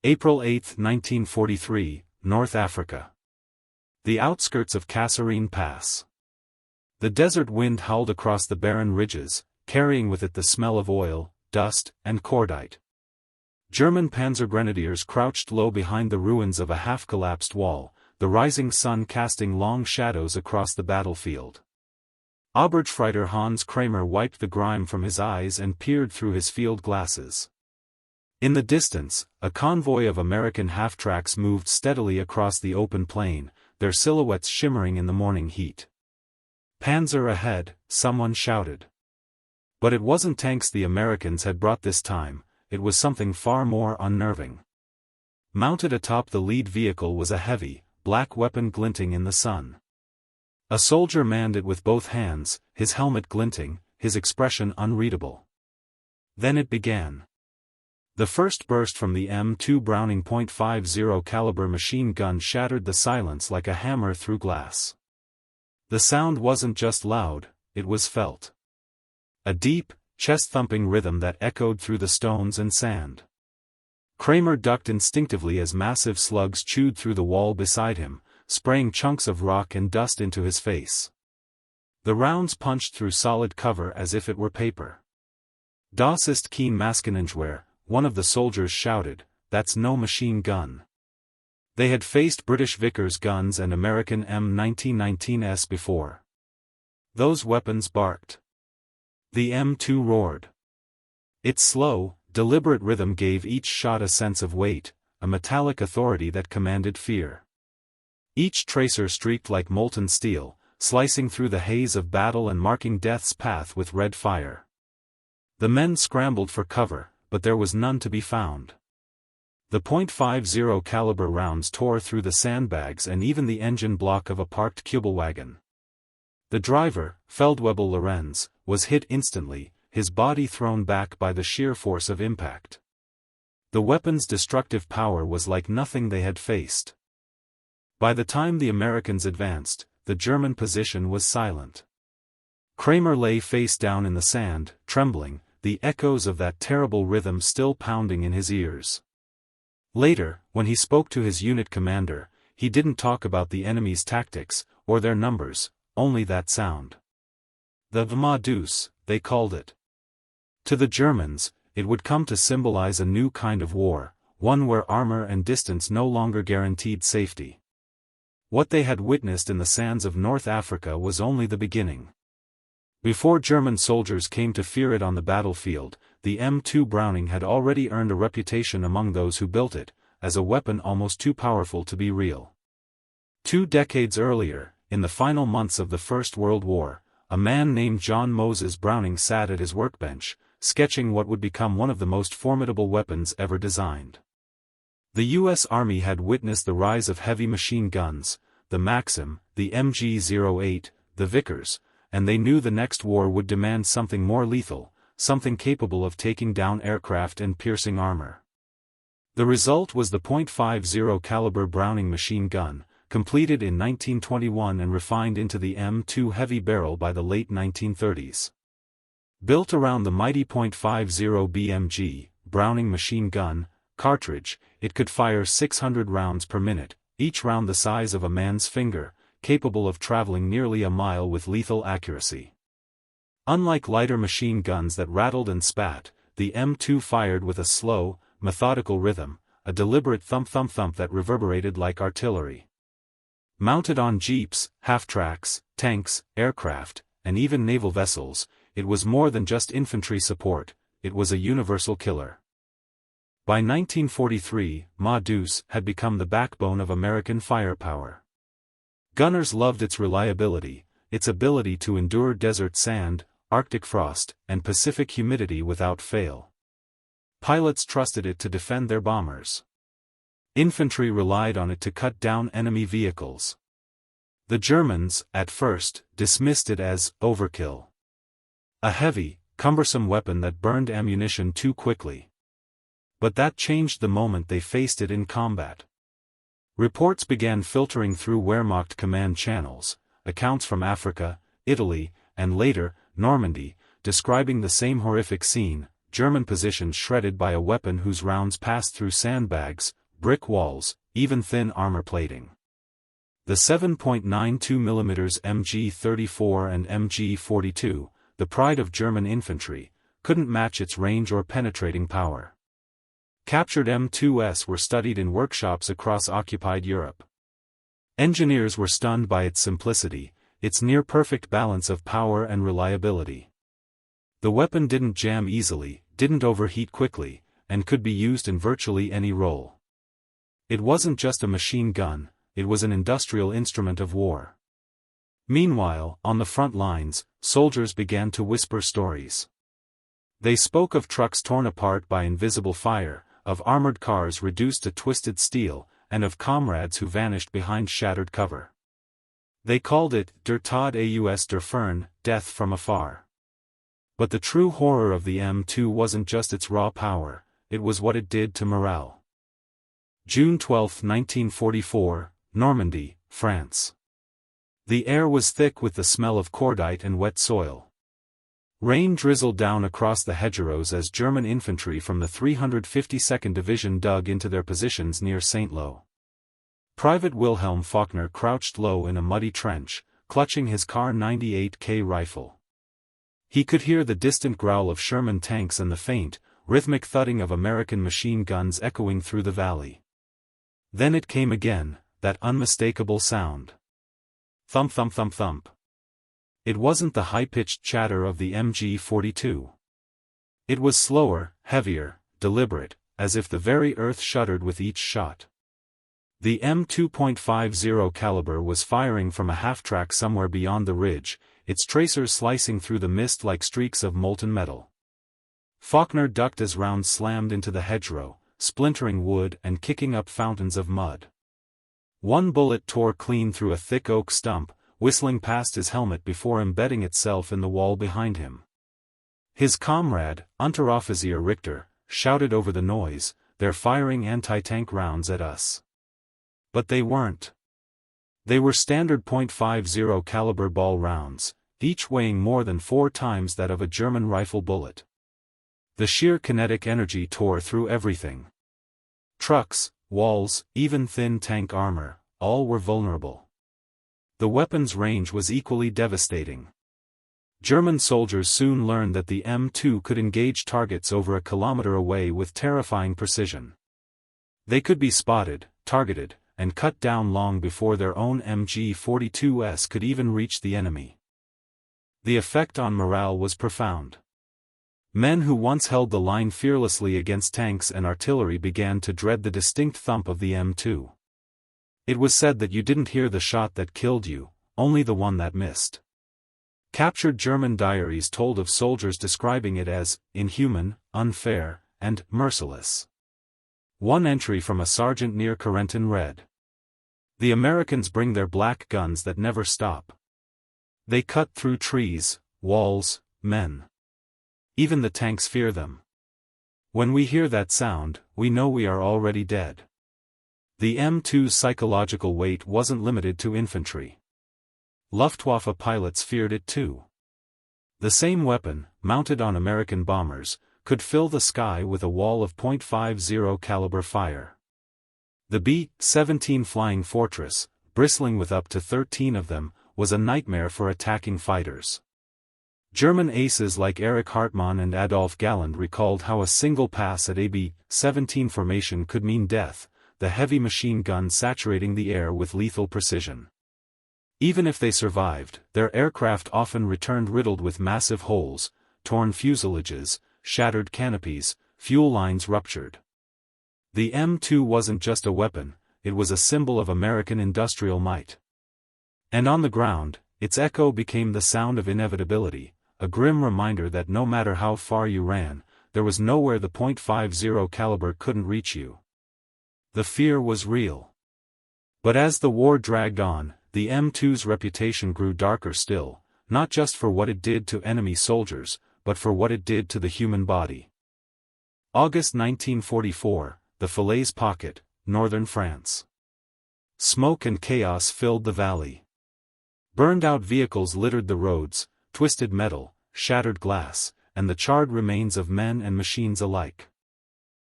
April 8, 1943, North Africa. The outskirts of Kasserine Pass. The desert wind howled across the barren ridges, carrying with it the smell of oil, dust, and cordite. German panzergrenadiers crouched low behind the ruins of a half-collapsed wall, the rising sun casting long shadows across the battlefield. Oberstleutnant Hans Kramer wiped the grime from his eyes and peered through his field glasses. In the distance, a convoy of American half-tracks moved steadily across the open plain, their silhouettes shimmering in the morning heat. "Panzer ahead," someone shouted. But it wasn't tanks the Americans had brought this time, it was something far more unnerving. Mounted atop the lead vehicle was a heavy, black weapon glinting in the sun. A soldier manned it with both hands, his helmet glinting, his expression unreadable. Then it began. The first burst from the M2 Browning .50 caliber machine gun shattered the silence like a hammer through glass. The sound wasn't just loud, it was felt. A deep, chest-thumping rhythm that echoed through the stones and sand. Kramer ducked instinctively as massive slugs chewed through the wall beside him, spraying chunks of rock and dust into his face. The rounds punched through solid cover as if it were paper. "Das ist kein Maskengewehr," one of the soldiers shouted, "that's no machine gun." They had faced British Vickers guns and American M1919s before. Those weapons barked. The M2 roared. Its slow, deliberate rhythm gave each shot a sense of weight, a metallic authority that commanded fear. Each tracer streaked like molten steel, slicing through the haze of battle and marking death's path with red fire. The men scrambled for cover, but there was none to be found. The .50 caliber rounds tore through the sandbags and even the engine block of a parked Kübelwagen. The driver, Feldwebel Lorenz, was hit instantly, his body thrown back by the sheer force of impact. The weapon's destructive power was like nothing they had faced. By the time the Americans advanced, the German position was silent. Kramer lay face down in the sand, trembling, the echoes of that terrible rhythm still pounding in his ears. Later, when he spoke to his unit commander, he didn't talk about the enemy's tactics, or their numbers, only that sound. The Deuce, they called it. To the Germans, it would come to symbolize a new kind of war, one where armor and distance no longer guaranteed safety. What they had witnessed in the sands of North Africa was only the beginning. Before German soldiers came to fear it on the battlefield, the M2 Browning had already earned a reputation among those who built it, as a weapon almost too powerful to be real. 2 decades earlier, in the final months of the First World War, a man named John Moses Browning sat at his workbench, sketching what would become one of the most formidable weapons ever designed. The U.S. Army had witnessed the rise of heavy machine guns, the Maxim, the MG-08, the Vickers, and they knew the next war would demand something more lethal, something capable of taking down aircraft and piercing armor. The result was the .50 caliber Browning machine gun, completed in 1921 and refined into the M2 heavy barrel by the late 1930s. Built around the mighty .50 BMG, Browning machine gun, cartridge, it could fire 600 rounds per minute, each round the size of a man's finger, capable of traveling nearly a mile with lethal accuracy. Unlike lighter machine guns that rattled and spat, the M2 fired with a slow, methodical rhythm, a deliberate thump-thump-thump that reverberated like artillery. Mounted on jeeps, half-tracks, tanks, aircraft, and even naval vessels, it was more than just infantry support, it was a universal killer. By 1943, Deuce had become the backbone of American firepower. Gunners loved its reliability, its ability to endure desert sand, Arctic frost, and Pacific humidity without fail. Pilots trusted it to defend their bombers. Infantry relied on it to cut down enemy vehicles. The Germans, at first, dismissed it as overkill. A heavy, cumbersome weapon that burned ammunition too quickly. But that changed the moment they faced it in combat. Reports began filtering through Wehrmacht command channels, accounts from Africa, Italy, and later, Normandy, describing the same horrific scene: German positions shredded by a weapon whose rounds passed through sandbags, brick walls, even thin armor plating. The 7.92mm MG-34 and MG-42, the pride of German infantry, couldn't match its range or penetrating power. Captured M2s were studied in workshops across occupied Europe. Engineers were stunned by its simplicity, its near-perfect balance of power and reliability. The weapon didn't jam easily, didn't overheat quickly, and could be used in virtually any role. It wasn't just a machine gun, it was an industrial instrument of war. Meanwhile, on the front lines, soldiers began to whisper stories. They spoke of trucks torn apart by invisible fire, of armored cars reduced to twisted steel, and of comrades who vanished behind shattered cover. They called it Der Tod aus der Ferne, death from afar. But the true horror of the M2 wasn't just its raw power, it was what it did to morale. June 12, 1944, Normandy, France. The air was thick with the smell of cordite and wet soil. Rain drizzled down across the hedgerows as German infantry from the 352nd Division dug into their positions near Saint-Lô. Private Wilhelm Faulkner crouched low in a muddy trench, clutching his Kar 98K rifle. He could hear the distant growl of Sherman tanks and the faint, rhythmic thudding of American machine guns echoing through the valley. Then it came again, that unmistakable sound. Thump thump thump thump. It wasn't the high-pitched chatter of the MG-42. It was slower, heavier, deliberate, as if the very earth shuddered with each shot. The M2.50 caliber was firing from a half-track somewhere beyond the ridge, its tracers slicing through the mist like streaks of molten metal. Faulkner ducked as rounds slammed into the hedgerow, splintering wood and kicking up fountains of mud. One bullet tore clean through a thick oak stump, whistling past his helmet before embedding itself in the wall behind him. His comrade, Unteroffizier Richter, shouted over the noise, "They're firing anti-tank rounds at us." But they weren't. They were standard .50 caliber ball rounds, each weighing more than 4 times that of a German rifle bullet. The sheer kinetic energy tore through everything. Trucks, walls, even thin tank armor, all were vulnerable. The weapon's range was equally devastating. German soldiers soon learned that the M2 could engage targets over a kilometer away with terrifying precision. They could be spotted, targeted, and cut down long before their own MG-42s could even reach the enemy. The effect on morale was profound. Men who once held the line fearlessly against tanks and artillery began to dread the distinct thump of the M2. It was said that you didn't hear the shot that killed you, only the one that missed. Captured German diaries told of soldiers describing it as inhuman, unfair, and merciless. One entry from a sergeant near Corentin read, "The Americans bring their black guns that never stop. They cut through trees, walls, men. Even the tanks fear them. When we hear that sound, we know we are already dead." The M2's psychological weight wasn't limited to infantry. Luftwaffe pilots feared it too. The same weapon, mounted on American bombers, could fill the sky with a wall of .50 caliber fire. The B-17 Flying Fortress, bristling with up to 13 of them, was a nightmare for attacking fighters. German aces like Erich Hartmann and Adolf Galland recalled how a single pass at a B-17 formation could mean death, the heavy machine gun saturating the air with lethal precision. Even if they survived, their aircraft often returned riddled with massive holes, torn fuselages, shattered canopies, fuel lines ruptured. The M2 wasn't just a weapon, it was a symbol of American industrial might. And on the ground, its echo became the sound of inevitability, a grim reminder that no matter how far you ran, there was nowhere the .50 caliber couldn't reach you. The fear was real. But as the war dragged on, the M2's reputation grew darker still, not just for what it did to enemy soldiers, but for what it did to the human body. August 1944, the Falaise Pocket, northern France. Smoke and chaos filled the valley. Burned-out vehicles littered the roads, twisted metal, shattered glass, and the charred remains of men and machines alike.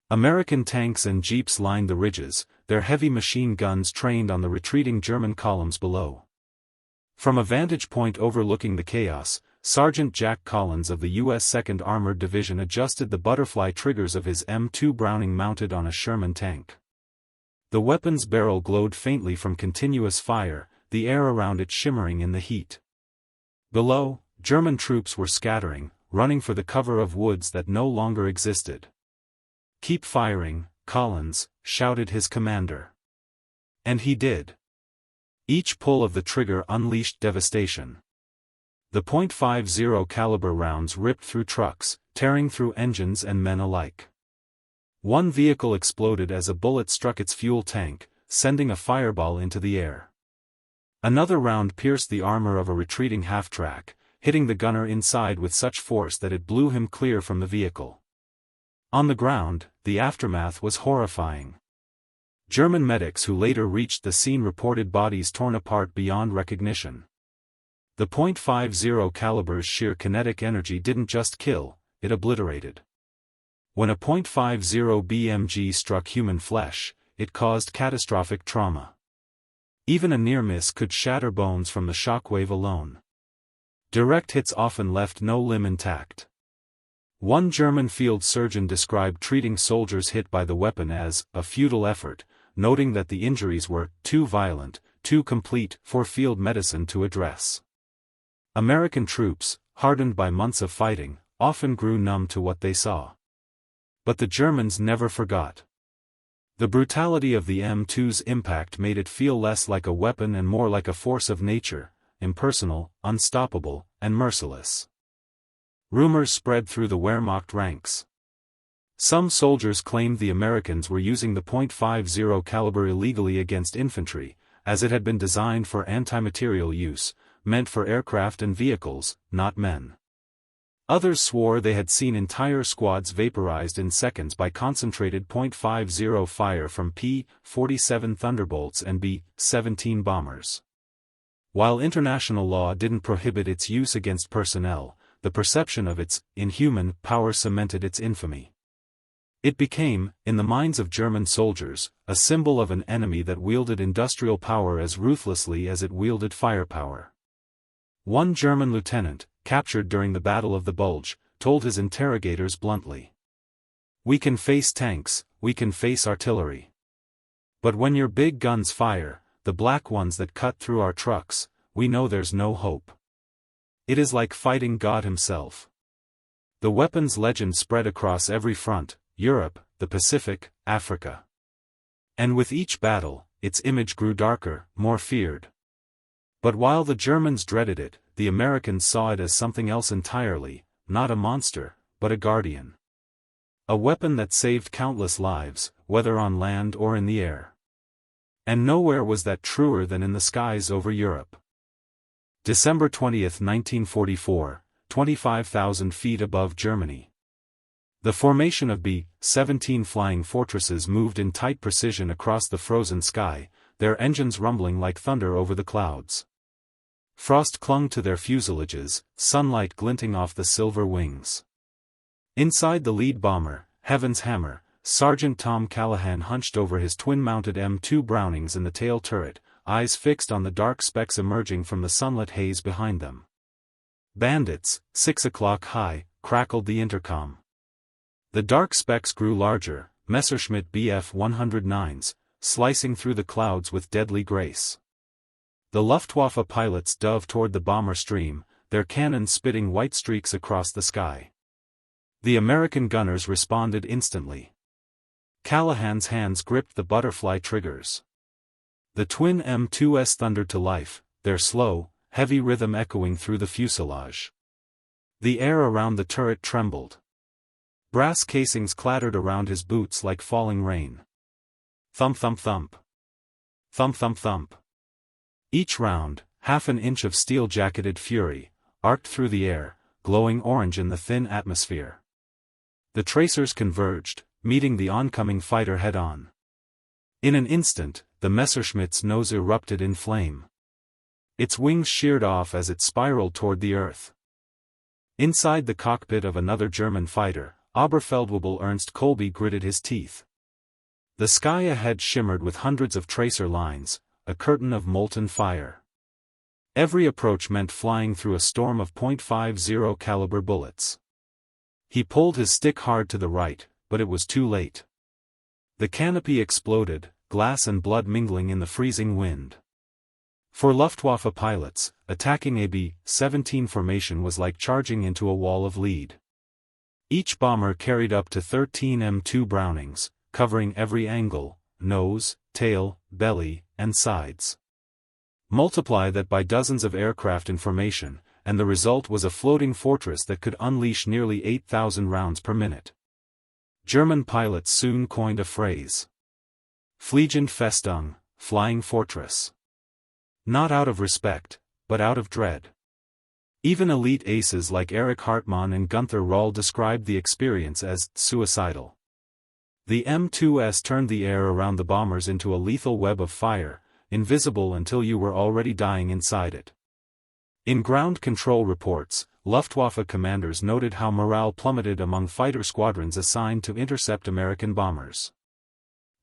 American tanks and jeeps lined the ridges, their heavy machine guns trained on the retreating German columns below. From a vantage point overlooking the chaos, Sergeant Jack Collins of the U.S. 2nd Armored Division adjusted the butterfly triggers of his M2 Browning mounted on a Sherman tank. The weapon's barrel glowed faintly from continuous fire, the air around it shimmering in the heat. Below, German troops were scattering, running for the cover of woods that no longer existed. "Keep firing, Collins," shouted his commander. And he did. Each pull of the trigger unleashed devastation. The .50 caliber rounds ripped through trucks, tearing through engines and men alike. One vehicle exploded as a bullet struck its fuel tank, sending a fireball into the air. Another round pierced the armor of a retreating half-track, hitting the gunner inside with such force that it blew him clear from the vehicle. On the ground, the aftermath was horrifying. German medics who later reached the scene reported bodies torn apart beyond recognition. The .50 caliber's sheer kinetic energy didn't just kill, it obliterated. When a .50 BMG struck human flesh, it caused catastrophic trauma. Even a near miss could shatter bones from the shockwave alone. Direct hits often left no limb intact. One German field surgeon described treating soldiers hit by the weapon as a futile effort, noting that the injuries were too violent, too complete for field medicine to address. American troops, hardened by months of fighting, often grew numb to what they saw. But the Germans never forgot. The brutality of the M2's impact made it feel less like a weapon and more like a force of nature, impersonal, unstoppable, and merciless. Rumors spread through the Wehrmacht ranks. Some soldiers claimed the Americans were using the .50 caliber illegally against infantry, as it had been designed for anti-material use, meant for aircraft and vehicles, not men. Others swore they had seen entire squads vaporized in seconds by concentrated .50 fire from P-47 Thunderbolts and B-17 bombers. While international law didn't prohibit its use against personnel, the perception of its inhuman power cemented its infamy. It became, in the minds of German soldiers, a symbol of an enemy that wielded industrial power as ruthlessly as it wielded firepower. One German lieutenant, captured during the Battle of the Bulge, told his interrogators bluntly, "We can face tanks, we can face artillery. But when your big guns fire, the black ones that cut through our trucks, we know there's no hope. It is like fighting God himself." The weapon's legend spread across every front, Europe, the Pacific, Africa. And with each battle, its image grew darker, more feared. But while the Germans dreaded it, the Americans saw it as something else entirely, not a monster, but a guardian. A weapon that saved countless lives, whether on land or in the air. And nowhere was that truer than in the skies over Europe. December 20, 1944, 25,000 feet above Germany. The formation of B-17 flying fortresses moved in tight precision across the frozen sky, their engines rumbling like thunder over the clouds. Frost clung to their fuselages, sunlight glinting off the silver wings. Inside the lead bomber, Heaven's Hammer, Sergeant Tom Callahan hunched over his twin-mounted M2 Brownings in the tail turret, eyes fixed on the dark specks emerging from the sunlit haze behind them. "Bandits, 6 o'clock high," crackled the intercom. The dark specks grew larger, Messerschmitt Bf-109s, slicing through the clouds with deadly grace. The Luftwaffe pilots dove toward the bomber stream, their cannons spitting white streaks across the sky. The American gunners responded instantly. Callahan's hands gripped the butterfly triggers. The twin M2s thundered to life, their slow, heavy rhythm echoing through the fuselage. The air around the turret trembled. Brass casings clattered around his boots like falling rain. Thump thump thump. Thump thump thump. Each round, half an inch of steel-jacketed fury, arced through the air, glowing orange in the thin atmosphere. The tracers converged, meeting the oncoming fighter head-on. In an instant, the Messerschmitt's nose erupted in flame. Its wings sheared off as it spiraled toward the earth. Inside the cockpit of another German fighter, Oberfeldwebel Ernst Kolbe gritted his teeth. The sky ahead shimmered with hundreds of tracer lines, a curtain of molten fire. Every approach meant flying through a storm of .50 caliber bullets. He pulled his stick hard to the right, but it was too late. The canopy exploded, glass and blood mingling in the freezing wind. For Luftwaffe pilots, attacking a B-17 formation was like charging into a wall of lead. Each bomber carried up to 13 M2 Brownings, covering every angle, nose, tail, belly, and sides. Multiply that by dozens of aircraft in formation, and the result was a floating fortress that could unleash nearly 8,000 rounds per minute. German pilots soon coined a phrase. Fliegende Festung, flying fortress. Not out of respect, but out of dread. Even elite aces like Erich Hartmann and Gunther Rall described the experience as suicidal. The M2S turned the air around the bombers into a lethal web of fire, invisible until you were already dying inside it. In ground control reports, Luftwaffe commanders noted how morale plummeted among fighter squadrons assigned to intercept American bombers.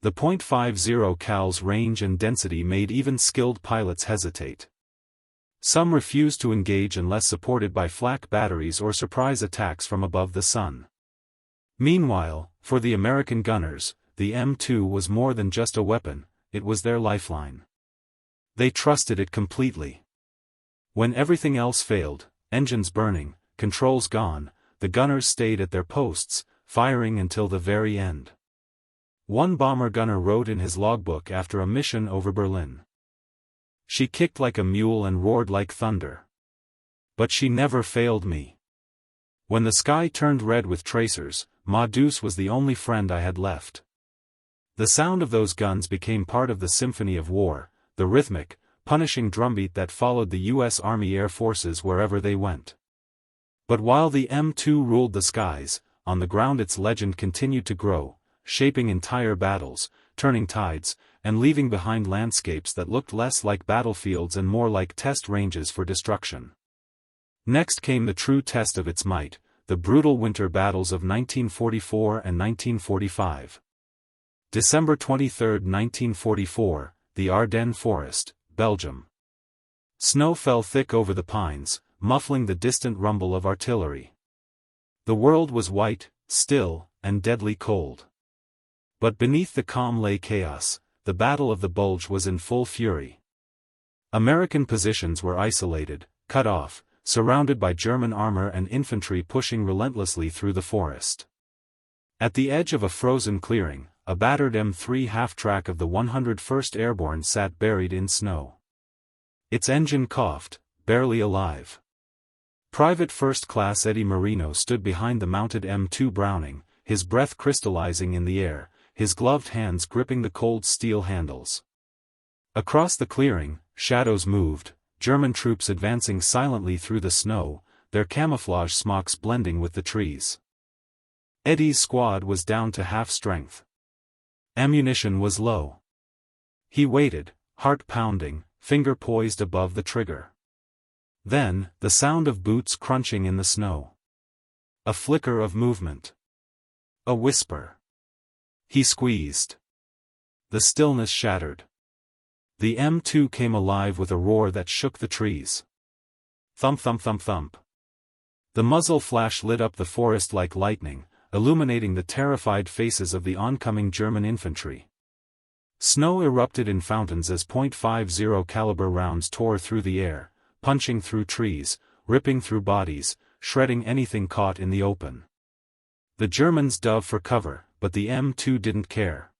The .50 cal's range and density made even skilled pilots hesitate. Some refused to engage unless supported by flak batteries or surprise attacks from above the sun. Meanwhile, for the American gunners, the M2 was more than just a weapon, it was their lifeline. They trusted it completely. When everything else failed, engines burning, controls gone, the gunners stayed at their posts, firing until the very end. One bomber gunner wrote in his logbook after a mission over Berlin. She kicked like a mule and roared like thunder. But she never failed me. When the sky turned red with tracers, Ma Deuce was the only friend I had left. The sound of those guns became part of the symphony of war, the rhythmic, punishing drumbeat that followed the U.S. Army Air Forces wherever they went. But while the M2 ruled the skies, on the ground its legend continued to grow, shaping entire battles, turning tides, and leaving behind landscapes that looked less like battlefields and more like test ranges for destruction. Next came the true test of its might, the brutal winter battles of 1944 and 1945. December 23, 1944, the Ardennes Forest, Belgium. Snow fell thick over the pines, muffling the distant rumble of artillery. The world was white, still, and deadly cold. But beneath the calm lay chaos. The Battle of the Bulge was in full fury. American positions were isolated, cut off, surrounded by German armor and infantry pushing relentlessly through the forest. At the edge of a frozen clearing, a battered M3 half-track of the 101st Airborne sat buried in snow. Its engine coughed, barely alive. Private First Class Eddie Marino stood behind the mounted M2 Browning, his breath crystallizing in the air, his gloved hands gripping the cold steel handles. Across the clearing, shadows moved, German troops advancing silently through the snow, their camouflage smocks blending with the trees. Eddie's squad was down to half strength. Ammunition was low. He waited, heart pounding, finger poised above the trigger. Then, the sound of boots crunching in the snow. A flicker of movement. A whisper. He squeezed. The stillness shattered. The M2 came alive with a roar that shook the trees. Thump thump thump thump. The muzzle flash lit up the forest like lightning, illuminating the terrified faces of the oncoming German infantry. Snow erupted in fountains as .50 caliber rounds tore through the air, punching through trees, ripping through bodies, shredding anything caught in the open. The Germans dove for cover, but the M2 didn't care.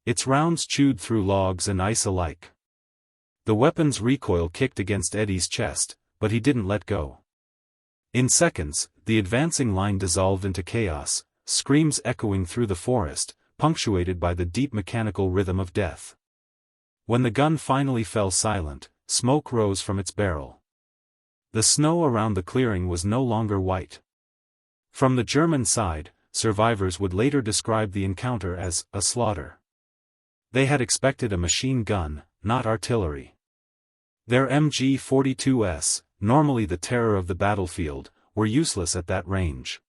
Its rounds chewed through logs and ice alike. The weapon's recoil kicked against Eddie's chest, but he didn't let go. In seconds, the advancing line dissolved into chaos, screams echoing through the forest, punctuated by the deep mechanical rhythm of death. When the gun finally fell silent, smoke rose from its barrel. The snow around the clearing was no longer white. From the German side, survivors would later describe the encounter as a slaughter. They had expected a machine gun, not artillery. Their MG-42S, normally the terror of the battlefield, were useless at that range.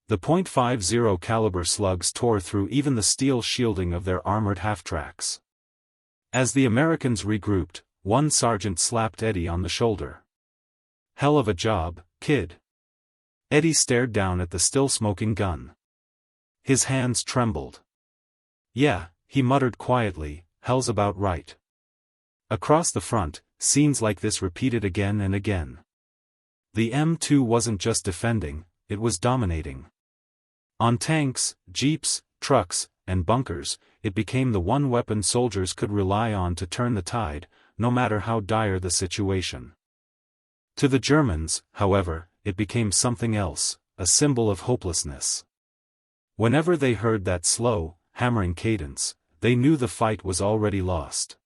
The .50 caliber slugs tore through even the steel shielding of their armored half-tracks. As the Americans regrouped, one sergeant slapped Eddie on the shoulder. "Hell of a job, kid." Eddie stared down at the still-smoking gun. His hands trembled. "Yeah," he muttered quietly, "hell's about right." Across the front, scenes like this repeated again and again. The M2 wasn't just defending, it was dominating. On tanks, jeeps, trucks, and bunkers, it became the one weapon soldiers could rely on to turn the tide, no matter how dire the situation. To the Germans, however, it became something else, a symbol of hopelessness. Whenever they heard that slow, hammering cadence, they knew the fight was already lost.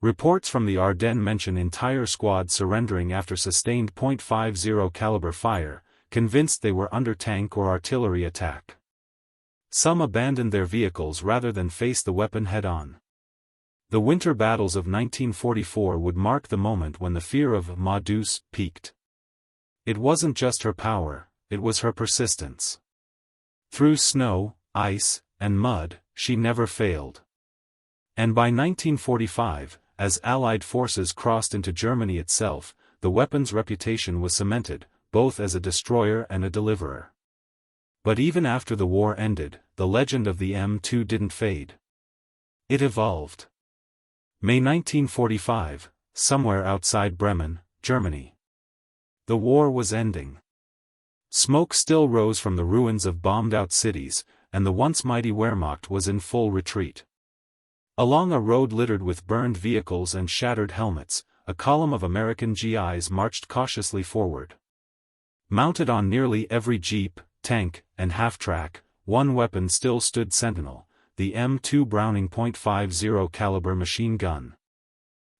Reports from the Ardennes mention entire squads surrendering after sustained .50 caliber fire, convinced they were under tank or artillery attack. Some abandoned their vehicles rather than face the weapon head-on. The winter battles of 1944 would mark the moment when the fear of Deuce peaked. It wasn't just her power, it was her persistence. Through snow, ice, and mud, she never failed. And by 1945, as Allied forces crossed into Germany itself, the weapon's reputation was cemented, both as a destroyer and a deliverer. But even after the war ended, the legend of the M2 didn't fade. It evolved. May 1945, somewhere outside Bremen, Germany. The war was ending. Smoke still rose from the ruins of bombed-out cities, and the once mighty Wehrmacht was in full retreat. Along a road littered with burned vehicles and shattered helmets, a column of American GIs marched cautiously forward. Mounted on nearly every jeep, tank, and half-track, one weapon still stood sentinel, the M2 Browning .50 caliber machine gun.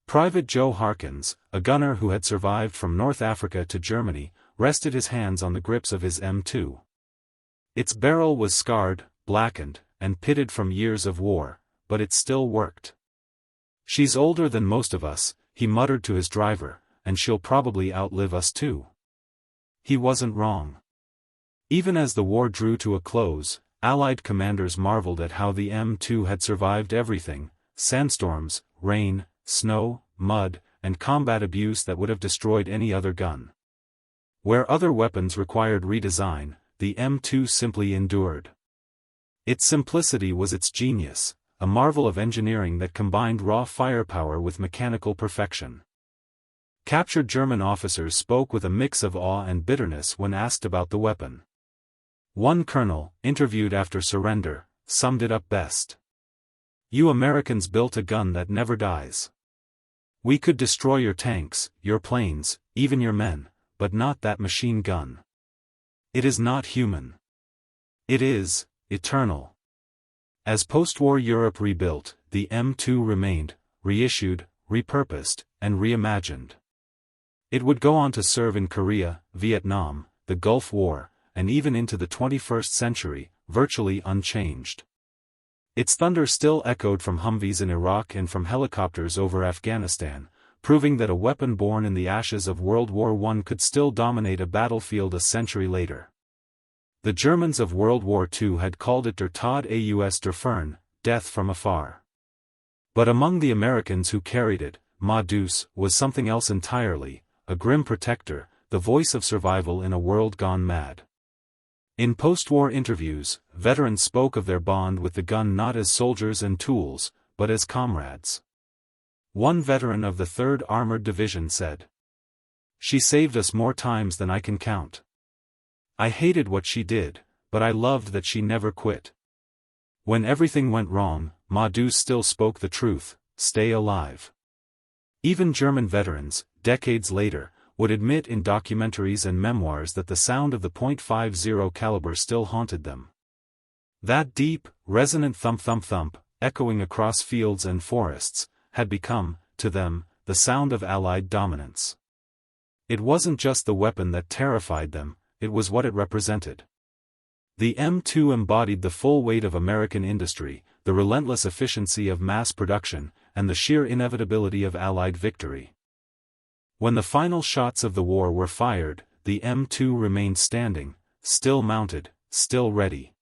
Private Joe Harkins, a gunner who had survived from North Africa to Germany, rested his hands on the grips of his M2. Its barrel was scarred, blackened, and pitted from years of war, but it still worked. "She's older than most of us," he muttered to his driver, "and she'll probably outlive us too." He wasn't wrong. Even as the war drew to a close, Allied commanders marveled at how the M2 had survived everything: sandstorms, rain, snow, mud, and combat abuse that would have destroyed any other gun. Where other weapons required redesign, the M2 simply endured. Its simplicity was its genius, a marvel of engineering that combined raw firepower with mechanical perfection. Captured German officers spoke with a mix of awe and bitterness when asked about the weapon. One colonel, interviewed after surrender, summed it up best. "You Americans built a gun that never dies. We could destroy your tanks, your planes, even your men, but not that machine gun. It is not human. It is eternal." As post-war Europe rebuilt, the M2 remained, reissued, repurposed, and reimagined. It would go on to serve in Korea, Vietnam, the Gulf War, and even into the 21st century, virtually unchanged. Its thunder still echoed from Humvees in Iraq and from helicopters over Afghanistan, proving that a weapon born in the ashes of World War I could still dominate a battlefield a century later. The Germans of World War II had called it Der Tod aus der Ferne, death from afar. But among the Americans who carried it, Deuce was something else entirely, a grim protector, the voice of survival in a world gone mad. In post-war interviews, veterans spoke of their bond with the gun not as soldiers and tools, but as comrades. One veteran of the 3rd Armored Division said, "She saved us more times than I can count. I hated what she did, but I loved that she never quit. When everything went wrong, Deuce still spoke the truth: stay alive." Even German veterans, decades later, would admit in documentaries and memoirs that the sound of the .50 caliber still haunted them. That deep, resonant thump-thump-thump, echoing across fields and forests, had become, to them, the sound of Allied dominance. It wasn't just the weapon that terrified them, it was what it represented. The M2 embodied the full weight of American industry, the relentless efficiency of mass production, and the sheer inevitability of Allied victory. When the final shots of the war were fired, the M2 remained standing, still mounted, still ready.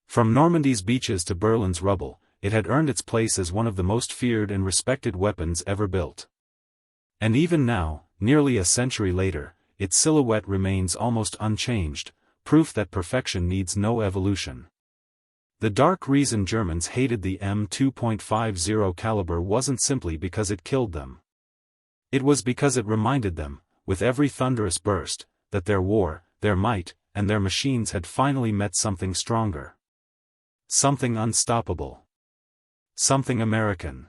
From Normandy's beaches to Berlin's rubble, it had earned its place as one of the most feared and respected weapons ever built. And even now, nearly a century later, its silhouette remains almost unchanged, proof that perfection needs no evolution. The dark reason Germans hated the M2.50 caliber wasn't simply because it killed them. It was because it reminded them, with every thunderous burst, that their war, their might, and their machines had finally met something stronger. Something unstoppable. Something American.